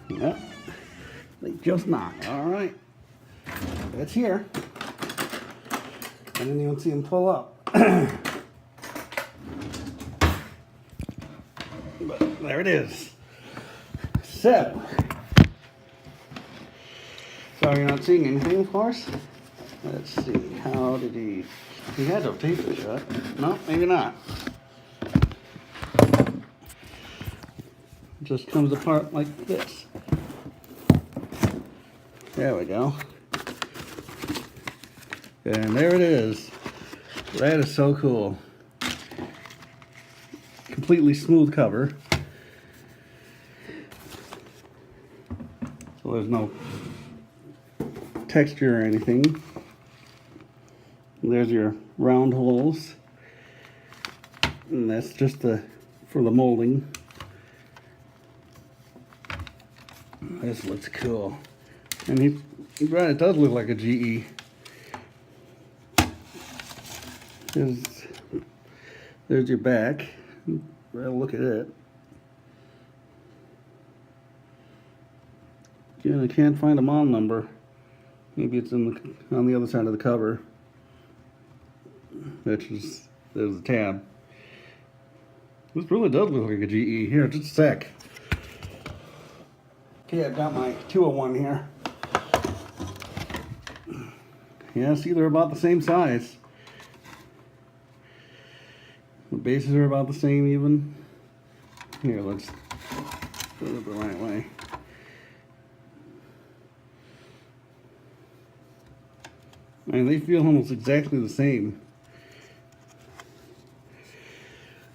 Yep. They just knocked. All right. It's here. I didn't even see him pull up. But there it is. So you're not seeing anything, of course. Let's see. How did he? He had to have taped it shut. No, maybe not. It just comes apart like this. There we go. And there it is. That is so cool. Completely smooth cover. So there's no texture or anything. There's your round holes. And that's just for the molding. This looks cool. And he's right, it does look like a GE. There's your back. Well, look at it. Again, I can't find a model number. Maybe it's on the other side of the cover. There's the tab. This really does look like a GE. Here, just a sec. Okay, I've got my 201 here. Yeah, see, they're about the same size. The bases are about the same even. Here, let's put it the right way. And they feel almost exactly the same.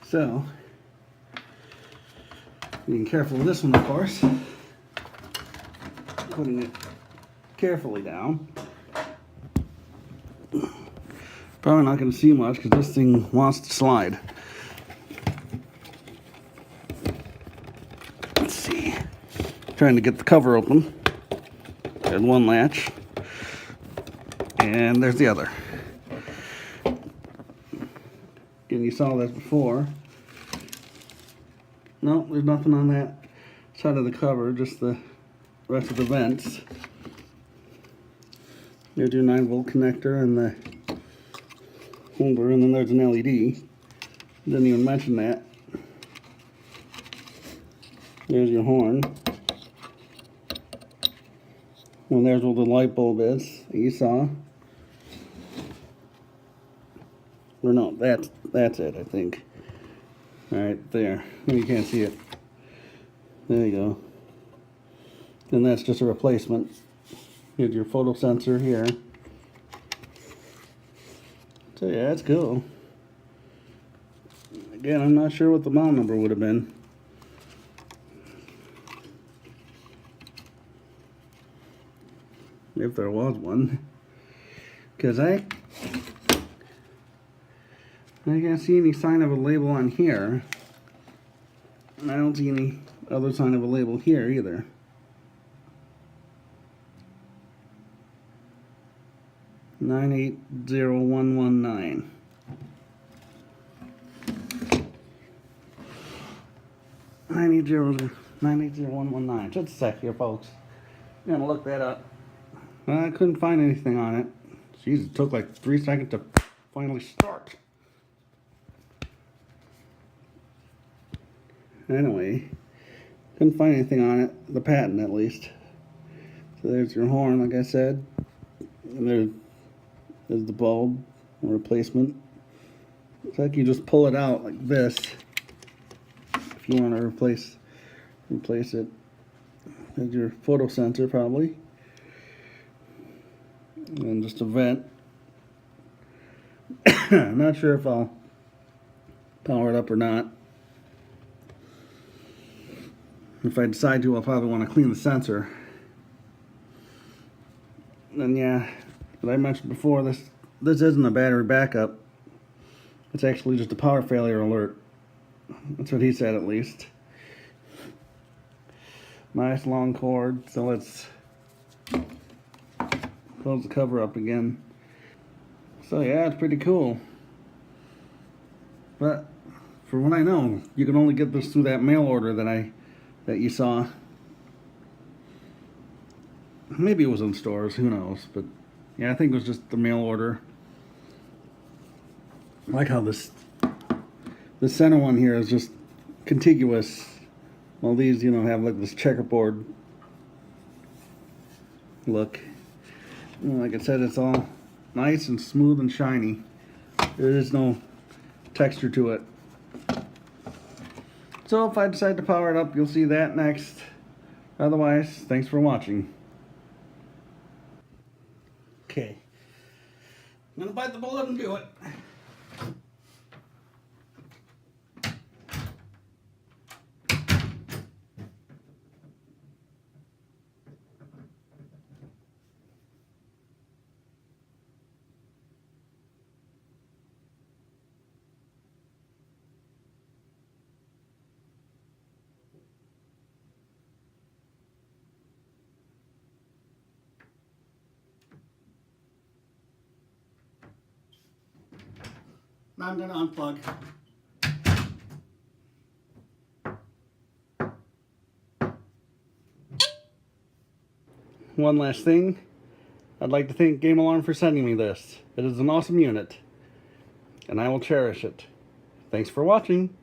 So, being careful with this one, of course. Putting it carefully down. Probably not going to see much because this thing wants to slide. Let's see. Trying to get the cover open. There's one latch. And there's the other. And you saw that before. No, there's nothing on that side of the cover, just the rest of the vents. There's your 9-volt connector and the holder, and then there's an LED. Didn't even mention that. There's your horn. And there's where the light bulb is that you saw. Or no, that's it, I think. Alright, there. You can't see it. There you go. And that's just a replacement. Here's your photo sensor here. So yeah, that's cool. Again, I'm not sure what the model number would have been. If there was one. Because I can't see any sign of a label on here. And I don't see any other sign of a label here either. $980,119. $980,119. Just a sec here, folks. I'm gonna look that up. I couldn't find anything on it. Jeez, it took like 3 seconds to finally start. Anyway, couldn't find anything on it, the patent at least. So there's your horn, like I said. And there's the bulb replacement. Looks like you just pull it out like this if you want to replace it. There's your photo sensor probably. And just a vent. I'm not sure if I'll power it up or not. If I decide to, I'll probably want to clean the sensor. And yeah, as I mentioned before, this isn't a battery backup. It's actually just a power failure alert. That's what he said, at least. Nice long cord. So let's close the cover up again. So yeah, it's pretty cool. But for what I know, you can only get this through that mail order that you saw. Maybe it was in stores, who knows, but yeah, I think it was just the mail order. I like how the center one here is just contiguous, while these, you know, have like this checkerboard look. And like I said, it's all nice and smooth and shiny. There is no texture to it. So if I decide to power it up, you'll see that next. Otherwise, thanks for watching. Okay. I'm gonna bite the bullet and do it. Now I'm gonna unplug. One last thing, I'd like to thank Game Alarm for sending me this. It is an awesome unit, and I will cherish it. Thanks for watching.